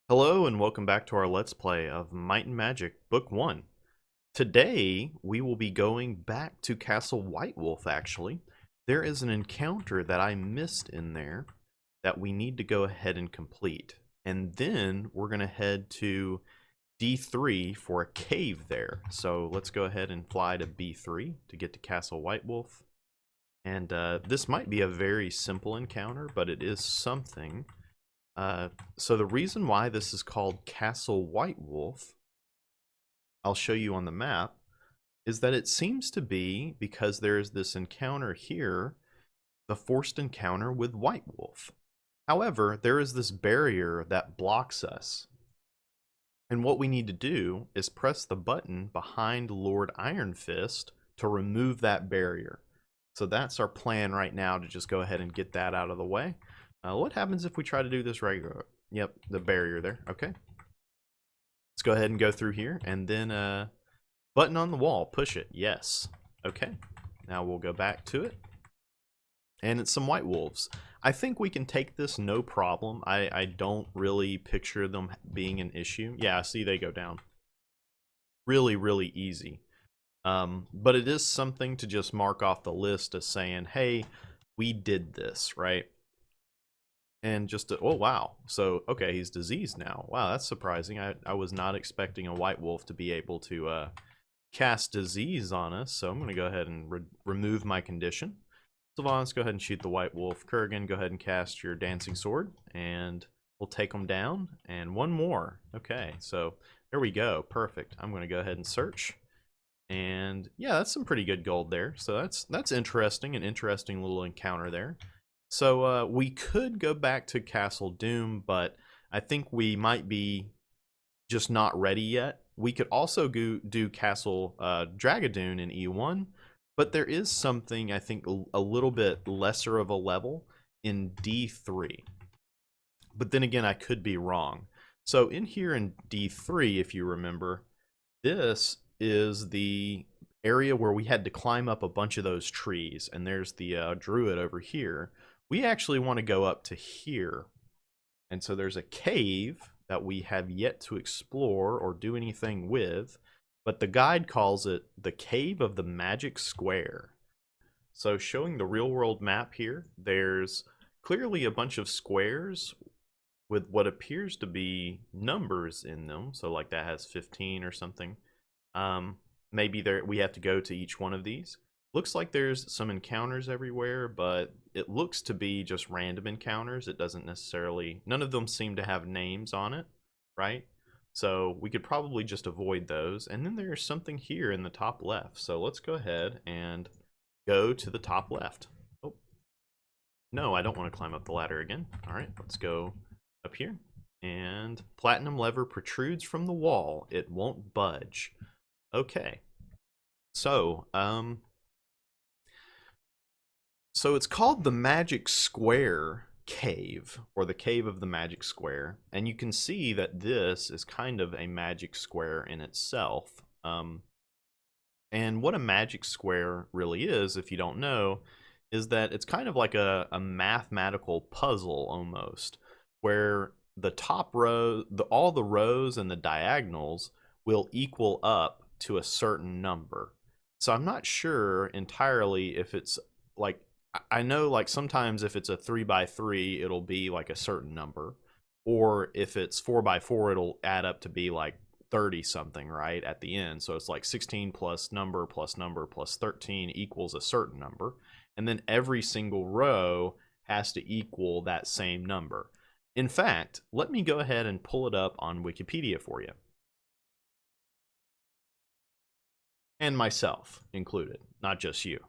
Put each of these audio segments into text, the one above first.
Hello and welcome back to our Let's Play of Might and Magic Book 1. Today, we will be going back to Castle White Wolf, actually. There is an encounter that I missed in there that we need to go ahead and complete. And then we're going to head to D3 for a cave there. So let's go ahead and fly to B3 to get to Castle White Wolf. And this might be a very simple encounter, but it is something. So the reason why this is called Castle White Wolf, I'll show you on the map, is that it seems to be, because there's this encounter here, the forced encounter with White Wolf. However, there is this barrier that blocks us. And what we need to do is press the button behind Lord Iron Fist to remove that barrier. So that's our plan right now, to just go ahead and get that out of the way. What happens if we try to do this regular? Yep, the barrier there. Okay. Let's go ahead and go through here, and then button on the wall, push it. Yes. Okay. Now we'll go back to it. And it's some white wolves. I think we can take this no problem. I don't really picture them being an issue. Yeah, see, they go down. Really, really easy. But it is something to just mark off the list as saying, hey, we did this, right? And just oh wow, so okay, he's diseased now. Wow, that's surprising. I was not expecting a white wolf to be able to cast disease on us, so I'm going to go ahead and remove my condition. Savon, let's go ahead and shoot the white wolf. Kurgan, go ahead and cast your dancing sword, and we'll take them down. And one more. Okay, so there we go. Perfect. I'm going to go ahead and search. And yeah, that's some pretty good gold there. So that's interesting, an interesting little encounter there. So we could go back to Castle Doom, but I think we might be just not ready yet. We could also do Castle Dragadoon in E1, but there is something, I think, a little bit lesser of a level in D3. But then again, I could be wrong. So in here in D3, if you remember, this is the area where we had to climb up a bunch of those trees, and there's the druid over here. We actually want to go up to here. And so there's a cave that we have yet to explore or do anything with, but the guide calls it the Cave of the Magic Square. So showing the real world map here, there's clearly a bunch of squares with what appears to be numbers in them. So like that has 15 or something. Maybe we have to go to each one of these. Looks like there's some encounters everywhere, but it looks to be just random encounters. It doesn't necessarily, none of them seem to have names on it, right? So we could probably just avoid those. And then there's something here in the top left. So let's go ahead and go to the top left. Oh, no, I don't want to climb up the ladder again. All right, let's go up here. And platinum lever protrudes from the wall. It won't budge. Okay. So it's called the Magic Square Cave, or the Cave of the Magic Square, and you can see that this is kind of a magic square in itself. And what a magic square really is, if you don't know, is that it's kind of like a mathematical puzzle almost, where the top row, all the rows and the diagonals will equal up to a certain number. So I'm not sure entirely if it's like, I know like sometimes if it's a 3x3, it'll be like a certain number, or if it's 4x4, it'll add up to be like 30 something, right, at the end. So it's like 16 plus number plus 13 equals a certain number, and then every single row has to equal that same number. In fact, let me go ahead and pull it up on Wikipedia for you, and myself included, not just you.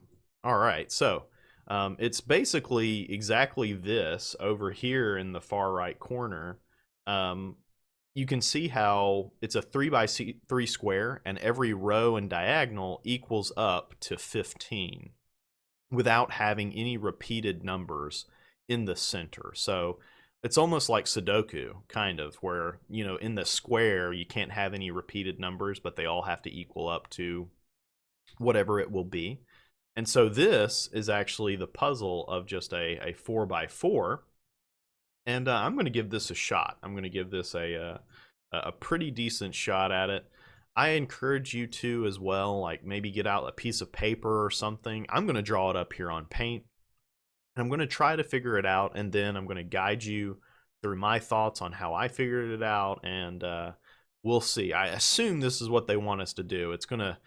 All right, so it's basically exactly this over here in the far right corner. You can see how it's a 3x3 square, and every row and diagonal equals up to 15 without having any repeated numbers in the center. So it's almost like Sudoku, kind of, where, you know, in the square you can't have any repeated numbers, but they all have to equal up to whatever it will be. And so this is actually the puzzle of just a 4x4, And I'm going to give this a shot. I'm going to give this a pretty decent shot at it. I encourage you to as well, like maybe get out a piece of paper or something. I'm going to draw it up here on paint. And I'm going to try to figure it out, and then I'm going to guide you through my thoughts on how I figured it out, and we'll see. I assume this is what they want us to do. It's gonna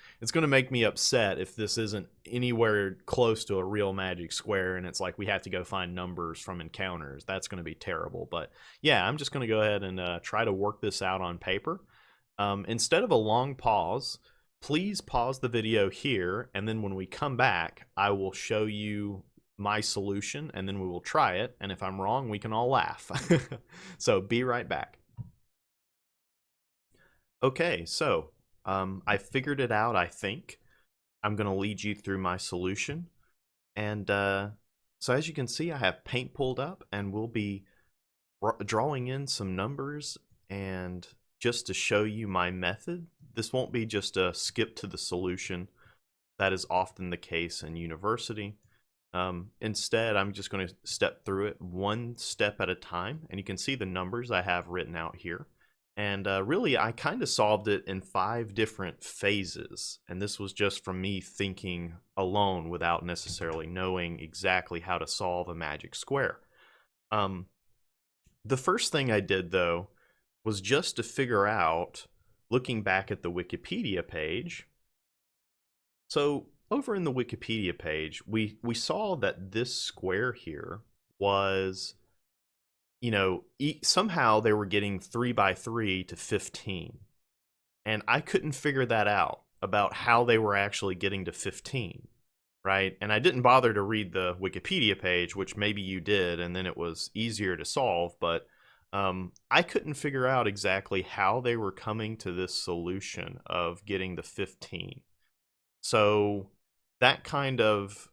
make me upset if this isn't anywhere close to a real magic square, and it's like we have to go find numbers from encounters. That's going to be terrible. But yeah, I'm just going to go ahead and try to work this out on paper. Instead of a long pause, please pause the video here, and then when we come back, I will show you my solution, and then we will try it, and if I'm wrong, we can all laugh. So be right back. Okay, so I figured it out, I think. I'm going to lead you through my solution, and so as you can see, I have paint pulled up, and we'll be drawing in some numbers, and just to show you my method. This won't be just a skip to the solution. That is often the case in university. Instead, I'm just going to step through it one step at a time, and you can see the numbers I have written out here. And really, I kind of solved it in 5 different phases, and this was just from me thinking alone without necessarily knowing exactly how to solve a magic square. The first thing I did, though, was just to figure out, looking back at the Wikipedia page. So over in the Wikipedia page, we saw that this square here was, you know, somehow they were getting 3 by 3 to 15. And I couldn't figure that out about how they were actually getting to 15, right? And I didn't bother to read the Wikipedia page, which maybe you did, and then it was easier to solve, but I couldn't figure out exactly how they were coming to this solution of getting the 15. So that kind of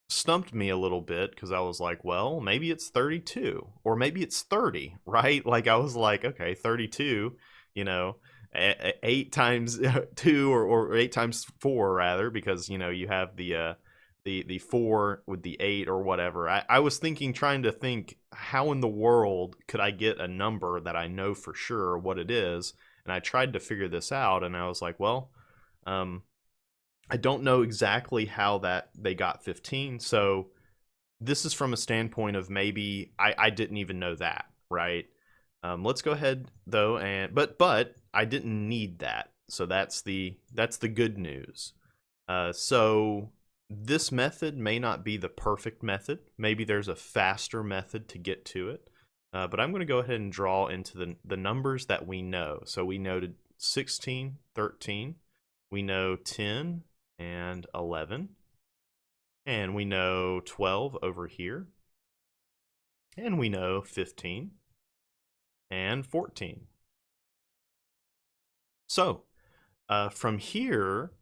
stumped me a little bit, because I was like, well, maybe it's 32 or maybe it's 30, right? Like I was like, okay, 32, you know, 8 times 2 or 8 times 4 rather, because you know you have the 4 with the 8 or whatever. I was trying to think, how in the world could I get a number that I know for sure what it is? And I tried to figure this out, and I was like, well, I don't know exactly how that they got 15. So this is from a standpoint of maybe I didn't even know that, right? Let's go ahead though, and but I didn't need that. So that's the good news. So this method may not be the perfect method. Maybe there's a faster method to get to it. But I'm going to go ahead and draw into the numbers that we know. So we noted 16, 13. We know 10 and 11. And we know 12 over here. And we know 15 and 14. So from here,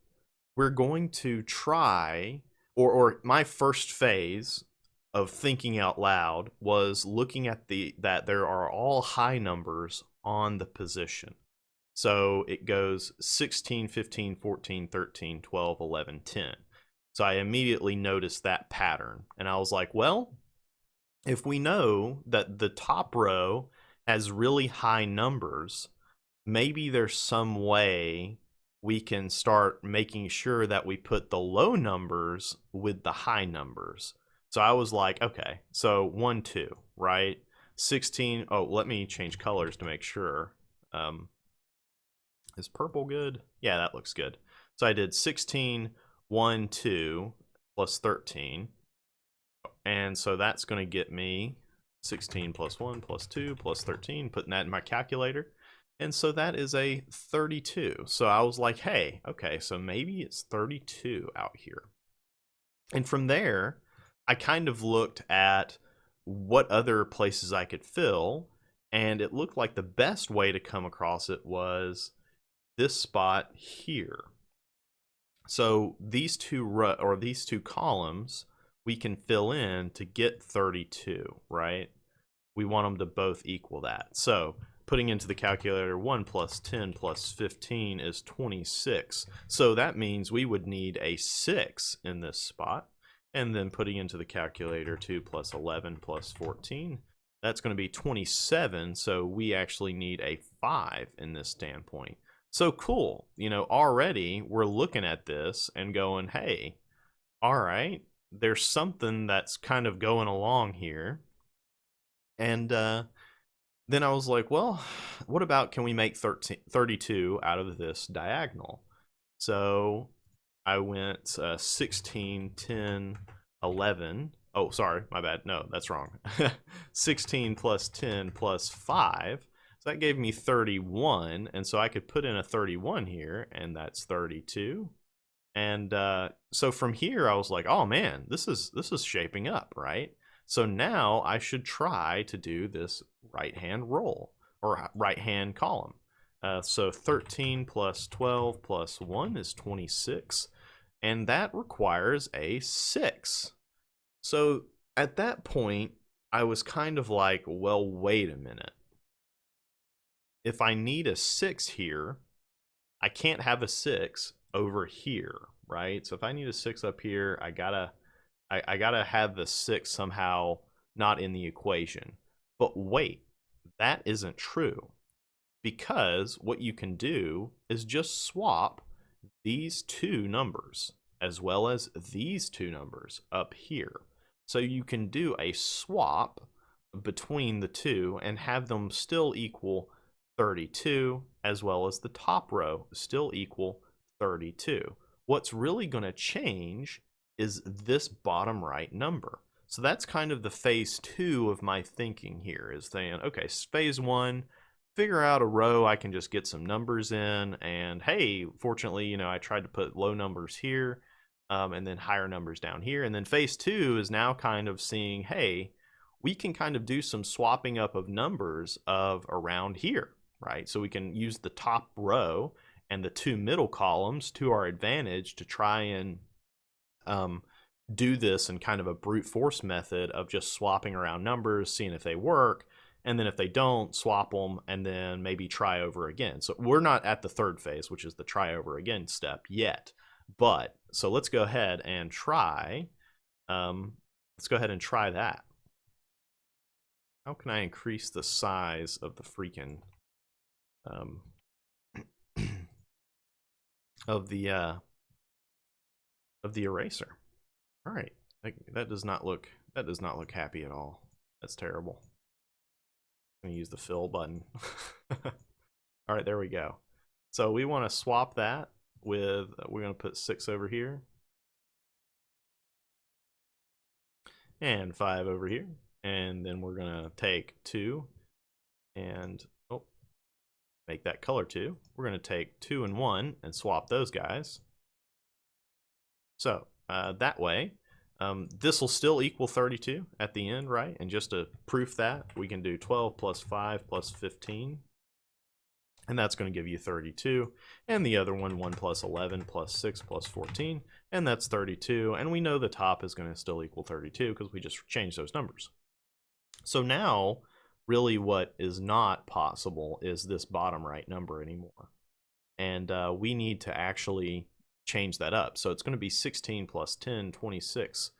we're going to try, or my first phase of thinking out loud was looking at that there are all high numbers on the position. So it goes 16, 15, 14, 13, 12, 11, 10. So I immediately noticed that pattern. And I was like, well, if we know that the top row has really high numbers, maybe there's some way we can start making sure that we put the low numbers with the high numbers. So I was like, okay, so 1, 2, right? 16, oh, let me change colors to make sure. Is purple good? Yeah, that looks good. So I did 16, 1, 2, plus 13. And so that's going to get me 16 plus 1 plus 2 plus 13, putting that in my calculator. And so that is a 32. So I was like, hey, okay, so maybe it's 32 out here. And from there, I kind of looked at what other places I could fill, and it looked like the best way to come across it was this spot here. So these two columns we can fill in to get 32, right? We want them to both equal that. So putting into the calculator, 1 plus 10 plus 15 is 26. So that means we would need a 6 in this spot. And then putting into the calculator, 2 plus 11 plus 14 That's going to be 27, so we actually need a 5 in this standpoint. So cool, you know, already we're looking at this and going, hey, all right, there's something that's kind of going along here. And then I was like, well, what about, can we make 32 out of this diagonal? So I went 16, 10, 11. Oh, sorry, my bad. No, that's wrong. 16 plus 10 plus 5. So that gave me 31. And so I could put in a 31 here, and that's 32. And so from here, I was like, oh man, this is shaping up, right? So now I should try to do this right-hand roll, or right-hand column. So 13 plus 12 plus 1 is 26, and that requires a 6. So at that point, I was kind of like, well, wait a minute. If I need a 6 here, I can't have a 6 over here, right? So if I need a 6 up here, I gotta have the 6 somehow not in the equation. But wait, that isn't true, because what you can do is just swap these two numbers as well as these two numbers up here. So you can do a swap between the two and have them still equal 32, as well as the top row still equal 32. What's really going to change is this bottom right number. So that's kind of the phase 2 of my thinking here, is saying, okay, phase 1, figure out a row I can just get some numbers in, and hey, fortunately, you know, I tried to put low numbers here, and then higher numbers down here. And then phase 2 is now kind of seeing, hey, we can kind of do some swapping up of numbers of around here, right? So we can use the top row and the two middle columns to our advantage to try and do this in kind of a brute force method of just swapping around numbers, seeing if they work, and then if they don't, swap them, and then maybe try over again. So we're not at the third phase, which is the try over again step yet. But so let's go ahead and try. Let's go ahead and try that. How can I increase the size of the freaking of the eraser? All right, that does not look happy at all. That's terrible. I'm gonna use the fill button. All right, there we go. So we want to swap that with, we're going to put 6 over here and 5 over here, and then we're going to take 2 and make that color 2. We're going to take 2 and 1 and swap those guys. So that way, this will still equal 32 at the end, right? And just to proof that, we can do 12 plus 5 plus 15. And that's going to give you 32. And the other one, 1 plus 11 plus 6 plus 14. And that's 32. And we know the top is going to still equal 32 because we just changed those numbers. So now, really what is not possible is this bottom right number anymore. And we need to actually change that up. So it's going to be 16 plus 10, 26.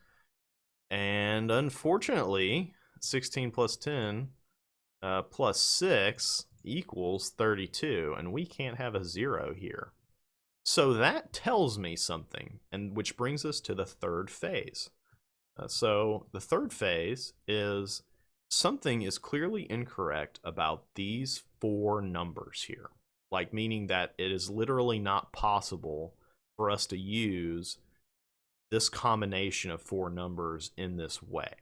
And unfortunately, 16 plus 10 plus 6 equals 32, and we can't have a 0 here. So that tells me something, and which brings us to the third phase. So the third phase is something is clearly incorrect about these 4 numbers here. Like, meaning that it is literally not possible for us to use this combination of 4 numbers in this way.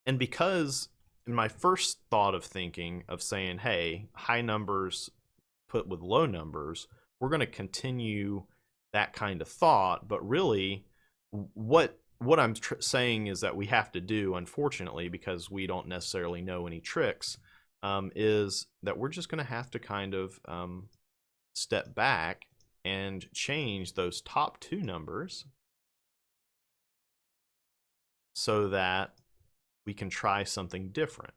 And because in my first thought of thinking of saying, hey, high numbers put with low numbers, we're going to continue that kind of thought. But really, what I'm saying is that we have to do, unfortunately, because we don't necessarily know any tricks, is that we're just going to have to kind of step back and change those top 2 numbers so that we can try something different.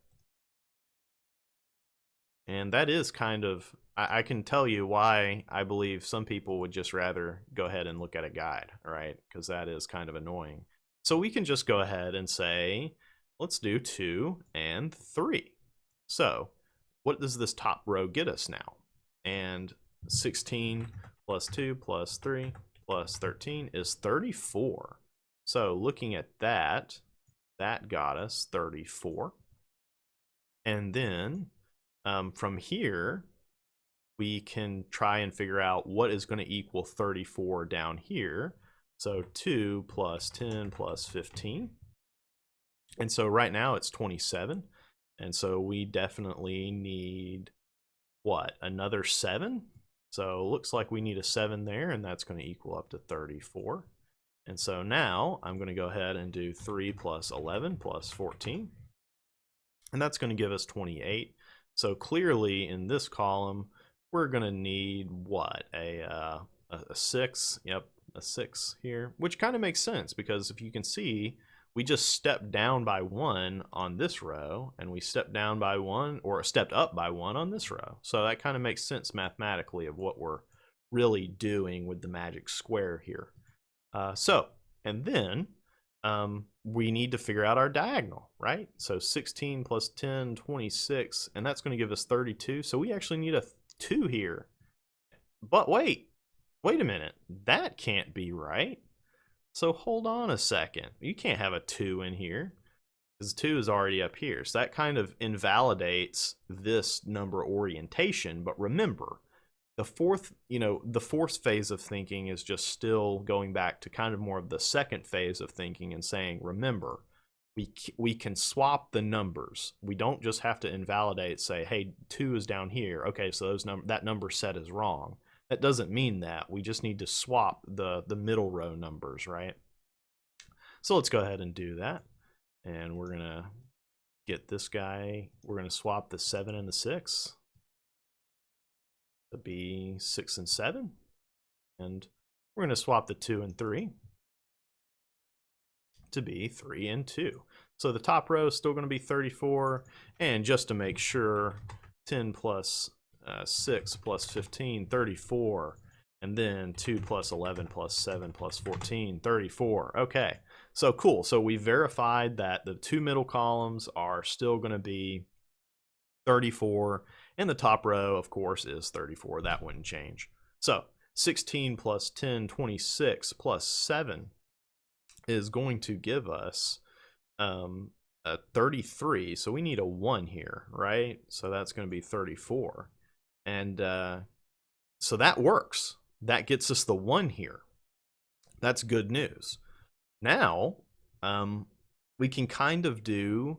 And that is kind of, I can tell you why I believe some people would just rather go ahead and look at a guide, right? Because that is kind of annoying. So we can just go ahead and say, let's do 2 and 3. So what does this top row get us now? And 16 plus 2 plus 3 plus 13 is 34. So looking at that, that got us 34. And then from here, we can try and figure out what is going to equal 34 down here. So 2 plus 10 plus 15. And so right now it's 27. And so we definitely need, what, another 7? So it looks like we need a 7 there, and that's going to equal up to 34. And so now I'm going to go ahead and do 3 plus 11 plus 14. And that's going to give us 28. So clearly in this column, we're going to need what? A 6. Yep, a 6 here, which kind of makes sense because if you can see, we just stepped down by 1 on this row, and we stepped down by 1, or stepped up by 1 on this row. So that kind of makes sense mathematically of what we're really doing with the magic square here. And then we need to figure out our diagonal, right? So 16 plus 10, 26, and that's going to give us 32. So we actually need a 2 here. But wait a minute. That can't be right. So hold on a second. You can't have a 2 in here because 2 is already up here. So that kind of invalidates this number orientation. But remember, the fourth phase of thinking is just still going back to kind of more of the second phase of thinking and saying, remember, we can swap the numbers. We don't just have to invalidate, say, hey, 2 is down here. Okay, so that number set is wrong. That doesn't mean that. We just need to swap the middle row numbers, right? So let's go ahead and do that. And we're going to get this guy. We're going to swap the 7 and the 6 to be 6 and 7. And we're going to swap the 2 and 3 to be 3 and 2. So the top row is still going to be 34. And just to make sure, 10 plus 6 plus 15, 34. And then 2 plus 11 plus 7 plus 14, 34. Okay, so cool. So we verified that the 2 middle columns are still going to be 34. And the top row, of course, is 34. That wouldn't change. So 16 plus 10, 26 plus 7 is going to give us a 33. So we need a 1 here, right? So that's going to be 34. And so that works. That gets us the 1 here. That's good news. Now, we can kind of do,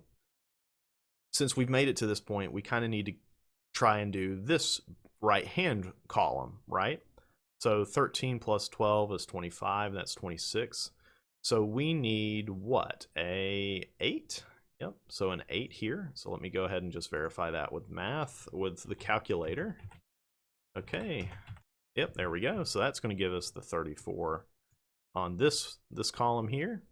since we've made it to this point, we kind of need to try and do this right-hand column, right? So 13 plus 12 is 25. That's 26. So we need what? A 8? Yep, so an 8 here. So let me go ahead and just verify that with math, with the calculator. Okay, yep, there we go. So that's going to give us the 34 on this column here.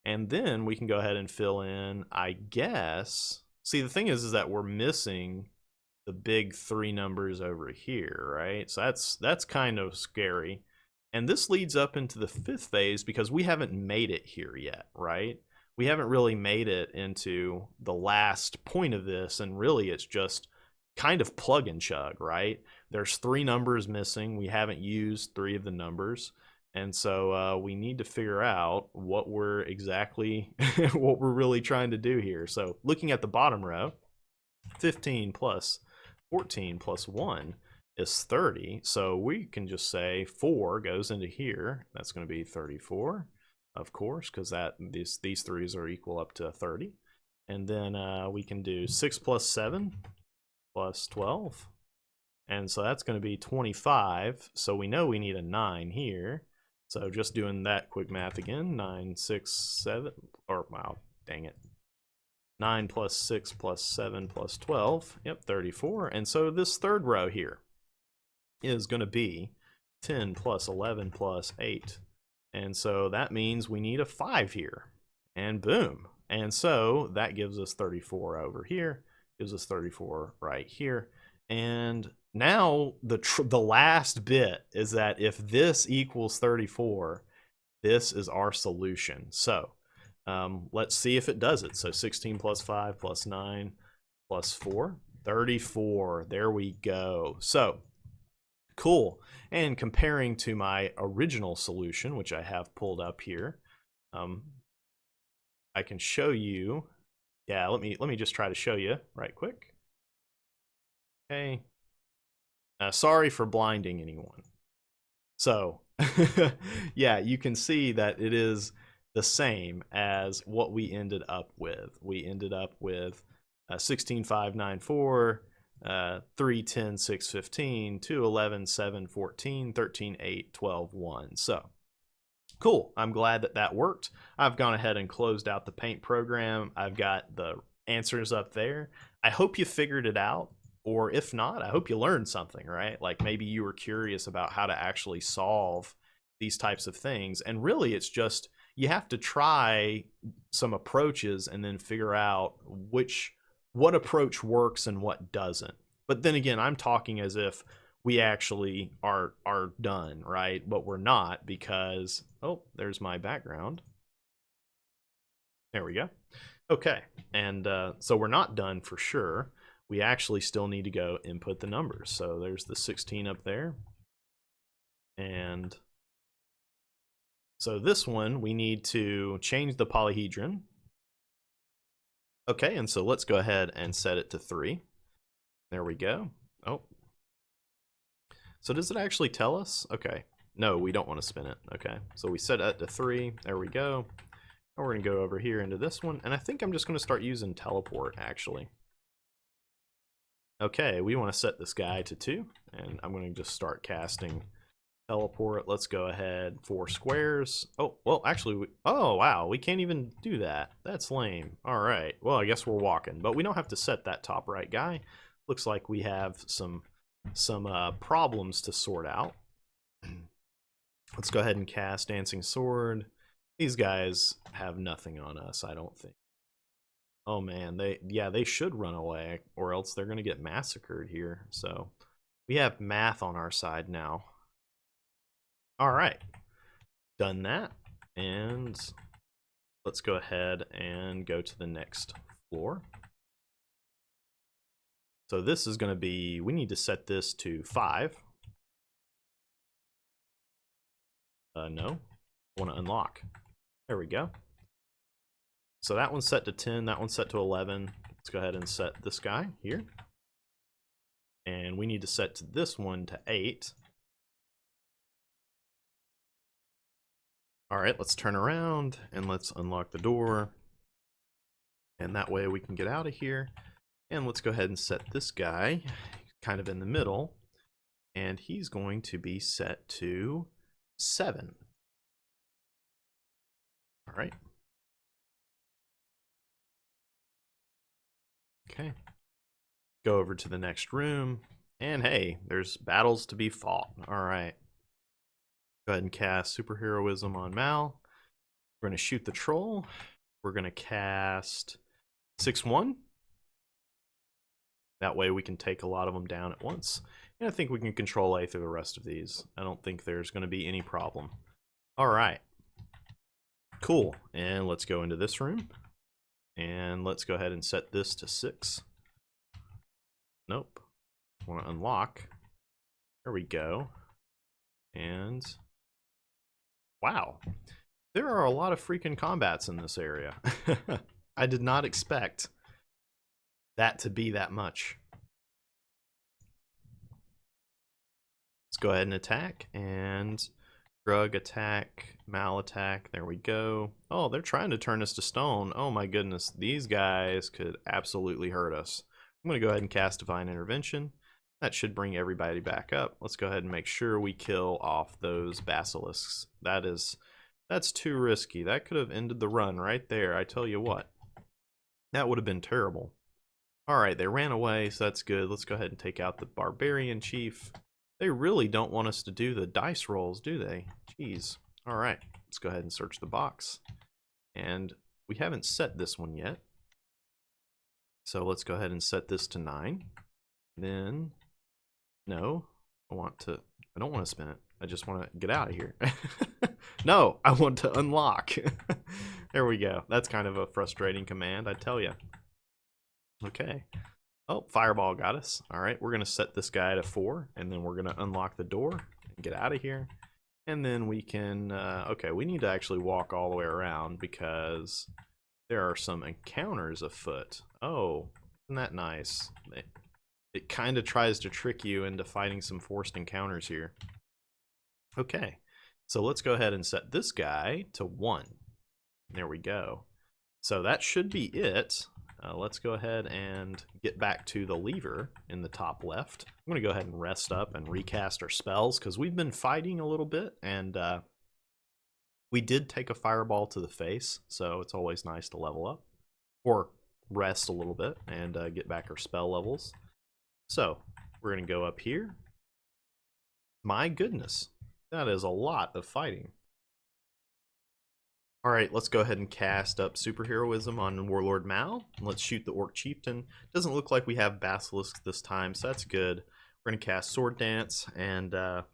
And then we can go ahead and fill in, I guess. See, the thing is that we're missing the big 3 numbers over here, right? So that's kind of scary. And this leads up into the 5th phase because we haven't made it here yet, right? We haven't really made it into the last point of this, and really it's just kind of plug and chug, right? There's 3 numbers missing. We haven't used 3 of the numbers, and so we need to figure out what we're exactly what we're really trying to do here. So looking at the bottom row, 15 plus 14 plus 1 is 30, so we can just say 4 goes into here. That's going to be 34, of course, because these 3's are equal up to 30. And then we can do 6 plus 7 plus 12, and so that's going to be 25. So we know we need a 9 here. So just doing that quick math again, 9, 6, 7, or wow, dang it. 9 plus 6 plus 7 plus 12, yep, 34. And so this 3rd row here is going to be 10 plus 11 plus 8. And so that means we need a 5 here. And boom. And so that gives us 34 over here, gives us 34 right here. And now the last bit is that if this equals 34, this is our solution. So Let's see if it does it. So 16 plus 5 plus 9 plus 4, 34. There we go. So cool. And comparing to my original solution, which I have pulled up here, I can show you. Yeah, let me just try to show you right quick. Okay. Sorry for blinding anyone. So, yeah, you can see that it is the same as what we ended up with. We ended up with 16, 5, 9, 4, 3, 10, 6, 15, 2, 11, 7, 14, 13, 8, 12, 1. So, cool. I'm glad that that worked. I've gone ahead and closed out the paint program. I've got the answers up there. I hope you figured it out. Or if not, I hope you learned something, right? Like maybe you were curious about how to actually solve these types of things. And really, it's just you have to try some approaches and then figure out what approach works and what doesn't. But then again, I'm talking as if we actually are done, right? But we're not, because oh, there's my background. There we go. Okay, and so we're not done for sure. We actually still need to go input the numbers. So there's the 16 up there. And so this one, we need to change the polyhedron. Okay, and so let's go ahead and set it to 3. There we go. Oh. So does it actually tell us? Okay. No, we don't want to spin it. Okay, so we set that to 3. There we go. And we're going to go over here into this one. And I think I'm just going to start using teleport, actually. Okay, we want to set this guy to 2, and I'm going to just start casting teleport. Let's go ahead, 4 squares. Oh, well, actually, oh, wow, we can't even do that. That's lame. All right, well, I guess we're walking, but we don't have to set that top right guy. Looks like we have some problems to sort out. Let's go ahead and cast Dancing Sword. These guys have nothing on us, I don't think. Oh man, they should run away, or else they're gonna get massacred here. So we have math on our side now. All right, done that, and let's go ahead and go to the next floor. So this is gonna be, we need to set this to 5. No, I want to unlock. There we go. So that one's set to 10, that one's set to 11. Let's go ahead and set this guy here. And we need to set this one to 8. All right, let's turn around and let's unlock the door. And that way we can get out of here. And let's go ahead and set this guy kind of in the middle. And he's going to be set to 7. All right. Okay. Go over to the next room. And hey, there's battles to be fought. All right. Go ahead and cast Superheroism on Mal. We're going to shoot the troll. We're going to cast 6-1. That way we can take a lot of them down at once. And I think we can control A through the rest of these. I don't think there's going to be any problem. All right. Cool. And let's go into this room. And let's go ahead and set this to 6. Nope. I want to unlock. There we go. And wow. There are a lot of freaking combats in this area. I did not expect that to be that much. Let's go ahead and attack, and Grug attack, Mal attack, there we go. Oh, they're trying to turn us to stone. Oh my goodness, these guys could absolutely hurt us. I'm going to go ahead and cast Divine Intervention. That should bring everybody back up. Let's go ahead and make sure we kill off those basilisks. That's too risky. That could have ended the run right there, I tell you what. That would have been terrible. Alright, they ran away, so that's good. Let's go ahead and take out the Barbarian Chief. They really don't want us to do the dice rolls, do they? Jeez. Alright, let's go ahead and search the box. And we haven't set this one yet. So let's go ahead and set this to 9. Then, no, I don't want to spin it. I just want to get out of here. No, I want to unlock. There we go. That's kind of a frustrating command, I tell you. Okay. Oh, fireball got us. All right, we're going to set this guy to 4, and then we're going to unlock the door and get out of here. And then we can, okay, we need to actually walk all the way around because there are some encounters afoot. Oh, isn't that nice? It kind of tries to trick you into fighting some forced encounters here. Okay, so let's go ahead and set this guy to 1. There we go. So that should be it. Let's go ahead and get back to the lever in the top left. I'm going to go ahead and rest up and recast our spells because we've been fighting a little bit, and we did take a fireball to the face, so it's always nice to level up or rest a little bit and get back our spell levels. So we're going to go up here. My goodness, that is a lot of fighting. Alright, let's go ahead and cast up Superheroism on Warlord Mal. Let's shoot the Orc Chieftain. Doesn't look like we have Basilisks this time, so that's good. We're going to cast Sword Dance, and we're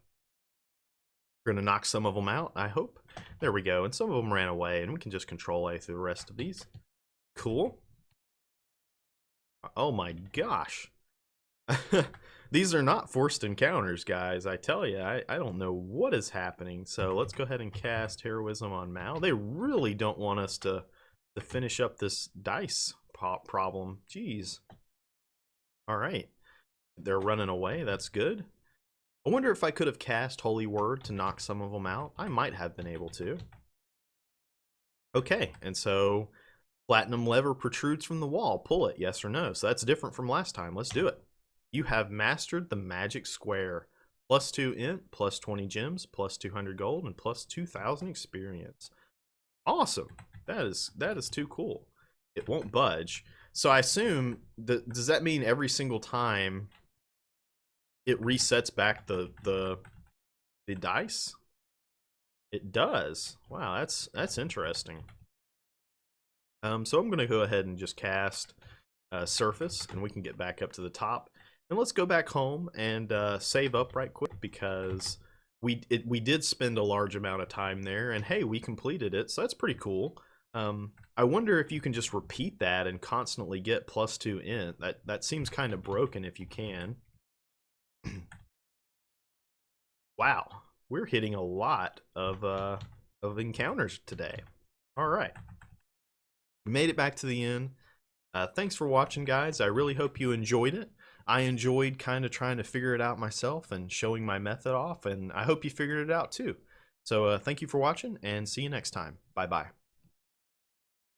going to knock some of them out, I hope. There we go, and some of them ran away, and we can just control A through the rest of these. Cool. Oh my gosh. These are not forced encounters, guys. I tell you, I don't know what is happening. So let's go ahead and cast Heroism on Mal. They really don't want us to finish up this dice problem. Jeez. All right. They're running away. That's good. I wonder if I could have cast Holy Word to knock some of them out. I might have been able to. Okay, and so Platinum Lever protrudes from the wall. Pull it, yes or no. So that's different from last time. Let's do it. You have mastered the magic square. +2 int, +20 gems, +200 gold, and +2000 experience. Awesome. That is too cool. It won't budge. So I assume does that mean every single time it resets back the dice? It does. Wow, that's interesting. So I'm gonna go ahead and just cast Surface, and we can get back up to the top. And let's go back home and save up right quick because we did spend a large amount of time there, and hey, we completed it, so that's pretty cool. I wonder if you can just repeat that and constantly get +2 int. That seems kind of broken if you can. Wow, we're hitting a lot of encounters today. All right, we made it back to the end. Thanks for watching, guys. I really hope you enjoyed it. I enjoyed kind of trying to figure it out myself and showing my method off, and I hope you figured it out too. So thank you for watching, and see you next time. Bye-bye.